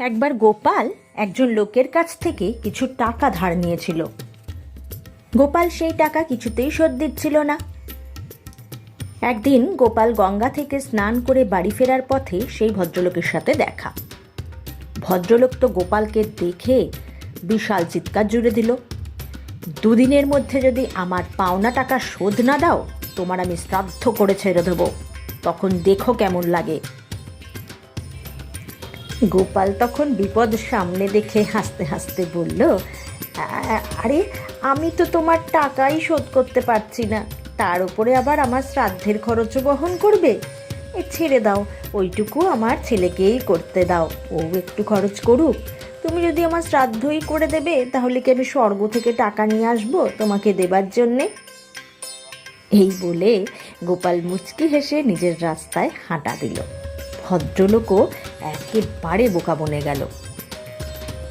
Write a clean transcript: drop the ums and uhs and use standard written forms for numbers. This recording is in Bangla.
একবার গোপাল একজন লোকের কাছ থেকে কিছু টাকা ধার নিয়েছিল। গোপাল সেই টাকা কিছুতেই শোধ দিচ্ছিল না। একদিন গোপাল গঙ্গা থেকে স্নান করে বাড়ি ফেরার পথে সেই ভদ্রলোকের সাথে দেখা। ভদ্রলোক তো গোপালকে দেখে বিশাল চিৎকার জুড়ে দিল, দুদিনের মধ্যে যদি আমার পাওনা টাকা শোধ না দাও, তোমার আমি শ্রাদ্ধ করে ছেড়ে দেবো, তখন দেখো কেমন লাগে। গোপাল তখন বিপদ সামনে দেখে হাসতে হাসতে বলল, আরে আমি তো তোমার টাকাই শোধ করতে পারছি না, তার উপরে আবার আমার শ্রাদ্ধের খরচও বহন করবে। ছেড়ে দাও, ওইটুকু আমার ছেলেকেই করতে দাও, ও একটু খরচ করুক। তুমি যদি আমার শ্রাদ্ধই করে দেবে, তাহলে কি আমি স্বর্গ থেকে টাকা নিয়ে আসবো তোমাকে দেবার জন্যে? এই বলে গোপাল মুচকি হেসে নিজের রাস্তায় হাঁটা দিল। ভদ্রলোকও একেবারে বোকা বনে গেল।